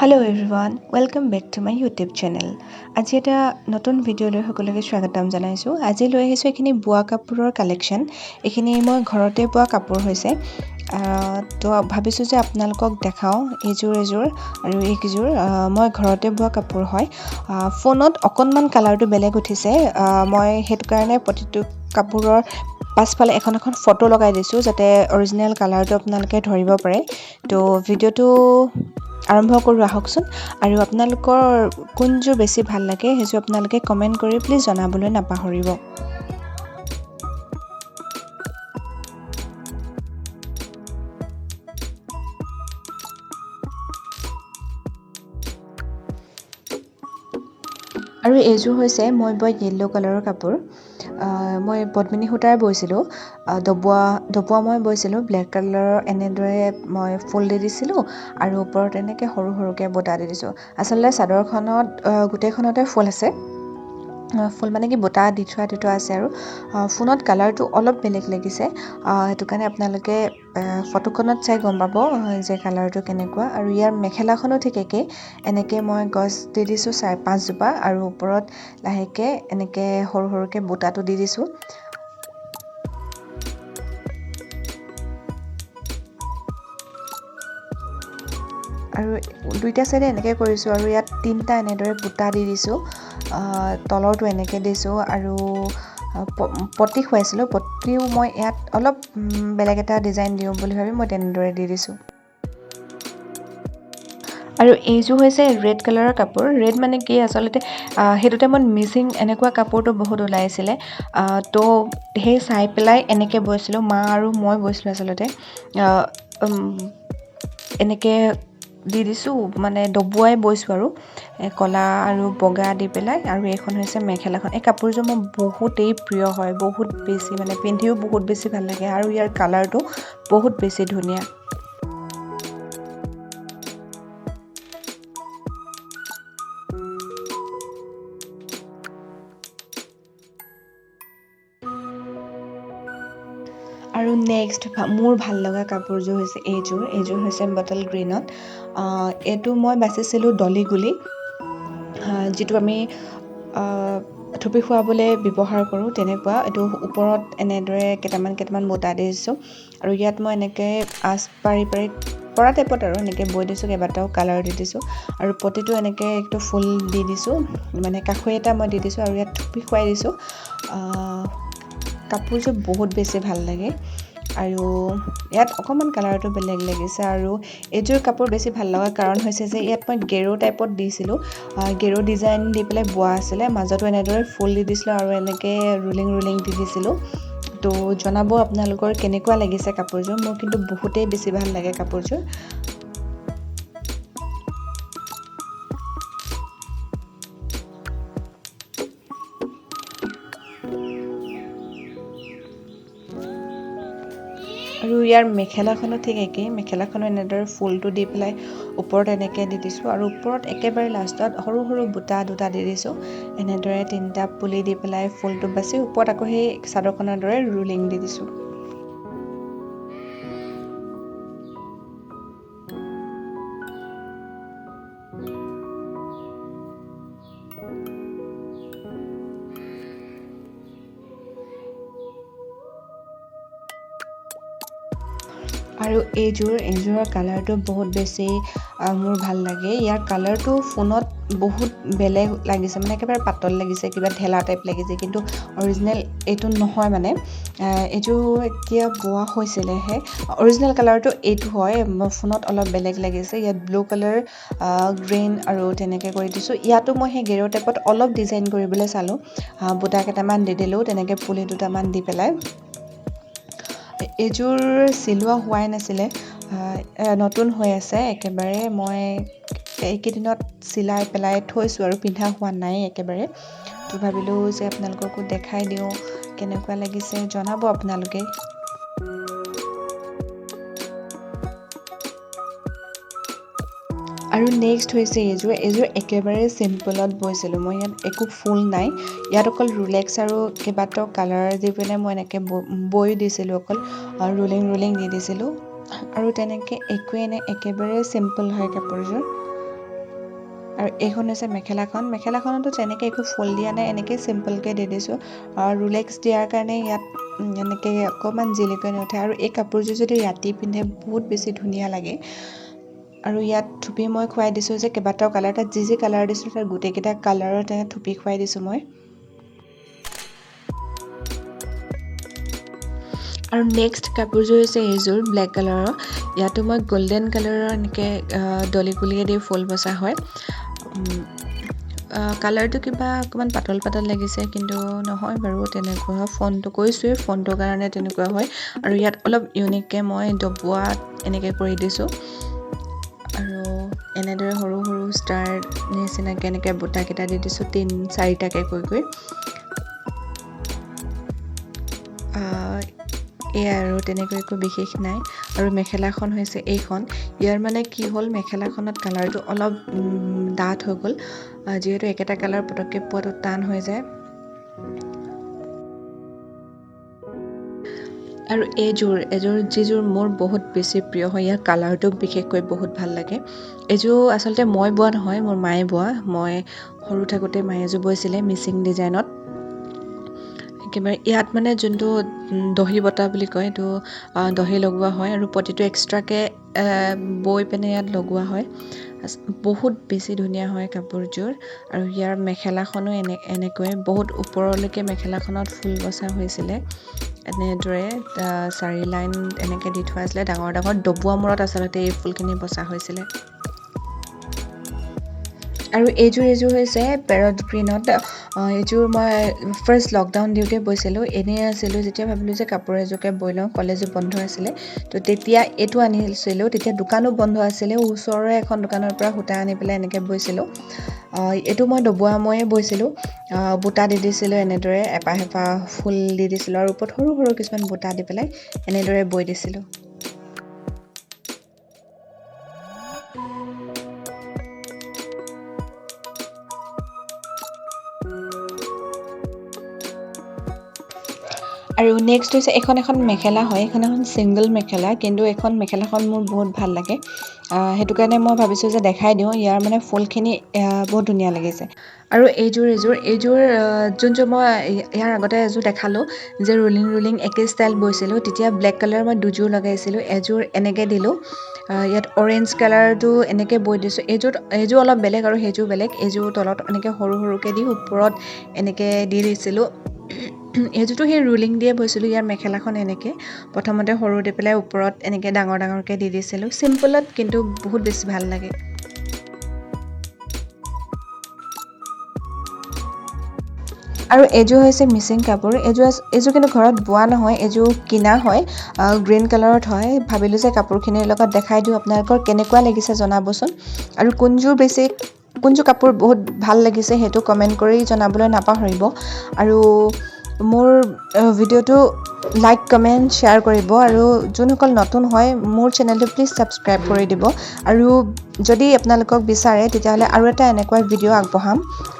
Hello everyone, welcome back to my YouTube channel. আজি এটা নতুন ভিডিঅ' লৈ সকলোকে স্বাগতম জনাইছোঁ। আজি লৈ আহিছোঁ এইখিনি বোৱা কাপোৰৰ কালেকশ্যন। এইখিনি মই ঘৰতে বোৱা কাপোৰ হৈছে। তো ভাবিছোঁ যে আপোনালোকক দেখাওঁ এযোৰ আৰু এইকেইযোৰ মই ঘৰতে বোৱা কাপোৰ হয়। ফোনত অকণমান কালাৰটো বেলেগ উঠিছে। মই সেইটো কাৰণে প্ৰতিটো কাপোৰৰ পাছফালে এখন ফটো লগাই দিছোঁ যাতে অৰিজিনেল কালাৰটো আপোনালোকে ধৰিব পাৰে। তো ভিডিঅ'টো আৰম্ভ কৰোঁ আহকচোন। আৰু আপোনালোকৰ কোনযোৰ বেছি ভাল লাগে সেইযোৰ আপোনালোকে কমেণ্ট কৰি প্লিজ জনাবলৈ নাপাহৰিব। আৰু এইযোৰ হৈছে মই বোৱা য়েল্ল' কালাৰৰ কাপোৰ। মই পদ্মিনী সূতাৰ বৈছিলোঁ। দবোৱা মই বৈছিলোঁ ব্লেক কালাৰৰ এনেদৰে মই ফুল দি দিছিলোঁ আৰু ওপৰত এনেকৈ সৰু সৰুকৈ বুটা দি দিছোঁ। আচলতে চাদৰখনত গোটেইখনতে ফুল আছে। ফুল মানে কি বুটা দি থোৱা আছে আৰু ফোনত কালাৰটো অলপ বেলেগ লাগিছে। সেইটো কাৰণে আপোনালোকে ফটোখনত চাই গম পাব যে কালাৰটো কেনেকুৱা। আৰু ইয়াৰ মেখেলাখনো ঠিক একেই। এনেকৈ মই গছ দি দিছোঁ 4-5 জোপা আৰু ওপৰত লাহেকৈ এনেকৈ সৰু সৰুকৈ বুটাটো দি দিছোঁ। আৰু দুইটা চাইডে এনেকৈ কৰিছোঁ আৰু ইয়াত 3টা এনেদৰে বুটা দি দিছোঁ। তলৰটো এনেকৈ দিছোঁ আৰু পটি খুৱাইছিলোঁ। পটিও মই ইয়াত অলপ বেলেগ এটা ডিজাইন দিওঁ বুলি ভাবি মই তেনেদৰে দি দিছোঁ। আৰু এইযোৰ হৈছে ৰেড কালাৰৰ কাপোৰ। ৰেড মানে কি আচলতে সেইটো টাইমত মিচিং এনেকুৱা কাপোৰটো বহুত ওলাইছিলে। তো সেই চাই পেলাই এনেকৈ বৈছিলোঁ। মা আৰু মই বৈছিলোঁ আচলতে। এনেকৈ দি দিছোঁ মানে দবোৱাই বৈছোঁ আৰু কলা আৰু বগা দি পেলাই। আৰু এইখন হৈছে মেখেলাখন। এই কাপোৰযোৰ মোৰ বহুতেই প্ৰিয় হয়, বহুত বেছি মানে পিন্ধিও বহুত বেছি ভাল লাগে আৰু ইয়াৰ কালাৰটো বহুত বেছি ধুনীয়া। আৰু নেক্সট মোৰ ভাল লগা কাপোৰযোৰ হৈছে এইযোৰ হৈছে বটল গ্ৰীণত। এইটো মই বাচিছিলোঁ ডলি গুলি, যিটো আমি থুপি খুৱাবলৈ ব্যৱহাৰ কৰোঁ তেনেকুৱা। এইটো ওপৰত এনেদৰে কেইটামান বুটা দি দিছোঁ আৰু ইয়াত মই এনেকৈ আঁচ পাৰি পৰা টাইপত আৰু এনেকৈ বৈ দিছোঁ। কেইবাটাও কালাৰ দি দিছোঁ আৰু প্ৰতিটো এনেকৈ একটু ফুল দি দিছোঁ, মানে কাষৈ এটা মই দি দিছোঁ আৰু ইয়াত থুপি খুৱাই দিছোঁ। কাপোৰযোৰ বহুত বেছি ভাল লাগে আৰু ইয়াত অকণমান কালাৰটো বেলেগ লাগিছে। আৰু এইযোৰ কাপোৰ বেছি ভাল লগা কাৰণ হৈছে যে ইয়াত মই গেৰো টাইপত দিছিলোঁ। গেৰো ডিজাইন দি পেলাই বোৱা আছিলে। মাজতো এনেদৰে ফুল দি দিছিলোঁ আৰু এনেকৈ ৰুলিং দি দিছিলোঁ। তো জনাব আপোনালোকৰ কেনেকুৱা লাগিছে কাপোৰযোৰ। মোৰ কিন্তু বহুতেই বেছি ভাল লাগে কাপোৰযোৰ। আৰু ইয়াৰ মেখেলাখনো ঠিক একেই। মেখেলাখনো এনেদৰে ফুলটো দি পেলাই ওপৰত এনেকৈ দি দিছোঁ আৰু ওপৰত একেবাৰে লাষ্টত সৰু সৰু বুটা 2টা দি দিছোঁ। এনেদৰে 3টা পুলি দি পেলাই ফুলটো বাচি ওপৰত আকৌ সেই চাদৰখনৰ দৰে ৰুলিং দি দিছোঁ। আৰু এইযোৰৰ কালাৰটো বহুত বেছি মোৰ ভাল লাগে। ইয়াৰ কালাৰটো ফোনত বহুত বেলেগ লাগিছে, মানে একেবাৰে পাতল লাগিছে, কিবা ঢেলা টাইপ লাগিছে, কিন্তু অৰিজিনেল এইটো নহয়। মানে এইযোৰ এতিয়া বোৱা হৈছিলেহে। অৰিজিনেল কালাৰটো এইটো হয়, ফোনত অলপ বেলেগ লাগিছে। ইয়াত ব্লু কালাৰ, গ্ৰীণ আৰু তেনেকৈ কৰি দিছোঁ। ইয়াতো মই সেই গেৰো টাইপত অলপ ডিজাইন কৰিবলৈ চালোঁ। বুটা কেইটামান দি দিলোঁ, তেনেকৈ পুলি 2টামান দি পেলাই। এইযোৰ চিলোৱা হোৱাই নাছিলে, নতুন হৈ আছে একেবাৰে। মই এইকেইদিনত চিলাই পেলাই থৈছোঁ আৰু পিন্ধা হোৱা নাই একেবাৰে। তো ভাবিলোঁ যে আপোনালোককো দেখাই দিওঁ, কেনেকুৱা লাগিছে জনাব আপোনালোকে। আৰু নেক্সট হৈছে এইযোৰ একেবাৰে চিম্পলত বৈছিলোঁ মই। ইয়াত একো ফুল নাই, ইয়াত অকল ৰুলেক্স আৰু কেইবাটাও কালাৰ দি পিনে মই এনেকৈ বৈ দিছিলোঁ, অকল ৰুলিং দি দিছিলোঁ। আৰু তেনেকৈ একেবাৰে চিম্পল হয় কাপোৰযোৰ। আৰু এইখন হৈছে মেখেলাখনতো তেনেকৈ একো ফুল দিয়া নাই, এনেকৈ চিম্পলকৈ দি দিছোঁ। ৰুলেক্স দিয়াৰ কাৰণে ইয়াত এনেকৈ অকণমান জিলিকনি উঠে। আৰু এই কাপোৰযোৰ যদি ৰাতি পিন্ধে বহুত বেছি ধুনীয়া লাগে। আৰু ইয়াত থুপি মই খুৱাই দিছোঁ যে কেইবাটাও কালাৰ, তাত যি কালাৰ দিছোঁ তাত গোটেইকেইটা কালাৰত থুপি খুৱাই দিছোঁ মই। আৰু নেক্সট কাপোৰযোৰ হৈছে এইযোৰ ব্লেক কালাৰৰ। ইয়াতো মই গল্ডেন কালাৰৰ এনেকৈ দলি গুলিয়ে দি ফুল বচা হয়। কালাৰটো কিবা অকণমান পাতল লাগিছে, কিন্তু নহয় বাৰু তেনেকুৱা। ফোনটো কৈছোঁৱেই, ফোনটোৰ কাৰণে তেনেকুৱা হয়। আৰু ইয়াত অলপ ইউনিককৈ মই ডবোৱা এনেকৈ কৰি দিছোঁ। আৰু এনেদৰে সৰু সৰু ষ্টাৰ নিচিনাকৈ এনেকৈ বুটাকেইটা দি দিছোঁ, 3-4টাকৈ কৈ। এয়াই আৰু তেনেকৈ একো বিশেষ নাই। আৰু মেখেলাখন হৈছে এইখন। ইয়াৰ মানে কি হ'ল, মেখেলাখনত কালাৰটো অলপ ডাঠ হৈ গ'ল, যিহেতু একেটা কালাৰ পটককৈ পোৱাটো টান হৈ যায়। আৰু এযোৰ যিযোৰ মোৰ বহুত বেছি প্ৰিয় হয়, ইয়াৰ কালাৰটো বিশেষকৈ বহুত ভাল লাগে। এইযোৰ আচলতে মই বোৱা নহয়, মোৰ মায়ে বোৱা। মই সৰু থাকোঁতে মায়ে এযোৰ বৈছিলে মিচিং ডিজাইনত। একেবাৰে ইয়াত মানে যোনটো দহি বটা বুলি কয়, এইটো দহি লগোৱা হয় আৰু প্ৰতিটো এক্সট্ৰাকৈ বৈ পিনে ইয়াত লগোৱা হয়। বহুত বেছি ধুনীয়া হয় কাপোৰযোৰ। আৰু ইয়াৰ মেখেলাখনো এনেকৈ বহুত ওপৰলৈকে মেখেলাখনত ফুল বচা হৈছিলে। এনেদৰে 4 লাইন এনেকৈ দি থোৱা আছিলে, ডাঙৰ ডাঙৰ ডবোৱা মূৰত আচলতে এই ফুলখিনি বচা হৈছিলে। আৰু এইযোৰ হৈছে পেৰট গ্ৰীণত। এইযোৰ মই ফাৰ্ষ্ট লকডাউন দিওঁতে বৈছিলোঁ। এনেই আছিলোঁ যেতিয়া, ভাবিলোঁ যে কাপোৰ এযোৰকে বৈ লওঁ, কলেজো বন্ধ আছিলে। তো তেতিয়া এইটো আনিছিলোঁ। তেতিয়া দোকানো বন্ধ আছিলে, ওচৰৰে এখন দোকানৰ পৰা সূতা আনি পেলাই এনেকৈ বৈছিলোঁ। এইটো মই ডবোৱা ময়ে বৈছিলোঁ। বুটা দি দিছিলোঁ, এনেদৰে এপাহ ফুল দি দিছিলোঁ আৰু ওপৰত সৰু সৰু কিছুমান বুটা দি পেলাই এনেদৰে বৈ দিছিলোঁ। আৰু নেক্সট হৈছে এখন মেখেলা হয়। এখন ছিংগল মেখেলা, কিন্তু এইখন মেখেলাখন মোৰ বহুত ভাল লাগে। সেইটো কাৰণে মই ভাবিছোঁ যে দেখাই দিওঁ। ইয়াৰ মানে ফুলখিনি বহুত ধুনীয়া লাগিছে। আৰু এইযোৰ যোনযোৰ মই ইয়াৰ আগতে এযোৰ দেখালোঁ যে ৰুলিং একে ষ্টাইল বৈছিলোঁ, তেতিয়া ব্লেক কালাৰ মই দুযোৰ লগাইছিলোঁ। এযোৰ এনেকৈ দিলোঁ, ইয়াত অৰেঞ্জ কালাৰটো এনেকৈ বৈ দিছোঁ। এইযোৰ অলপ বেলেগ আৰু সেইযোৰ বেলেগ। এইযোৰ তলত এনেকৈ সৰু সৰুকৈ দি ওপৰত এনেকৈ দি দিছিলোঁ। এইযোৰটো সেই ৰুলিং দিয়ে বৈছিলোঁ। ইয়াৰ মেখেলাখন এনেকৈ প্ৰথমতে সৰু দি পেলাই ওপৰত এনেকৈ ডাঙৰ ডাঙৰকৈ দি দিছিলোঁ, চিম্পলত, কিন্তু বহুত বেছি ভাল লাগে। আৰু এইযোৰ হৈছে মিচিং কাপোৰ। এইযোৰ কিন্তু ঘৰত বোৱা নহয়, এইযোৰ কিনা হয়, গ্ৰীণ কালাৰত হয়। ভাবিলোঁ যে কাপোৰখিনিৰ লগত দেখাই দিওঁ, আপোনালোকৰ কেনেকুৱা লাগিছে জনাবচোন। আৰু কোনযোৰ কাপোৰ বহুত ভাল লাগিছে সেইটো কমেণ্ট কৰি জনাবলৈ নাপাহৰিব। আৰু মোৰ ভিডিঅ'টো লাইক, কমেণ্ট, শ্বেয়াৰ কৰিব। আৰু যোনসকল নতুন হয় মোৰ চেনেলটো প্লিজ ছাবস্ক্ৰাইব কৰি দিব। আৰু যদি আপোনালোকক বিচাৰে তেতিয়াহ'লে আৰু এটা এনেকুৱা ভিডিঅ' আগবঢ়াম।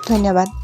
ধন্যবাদ।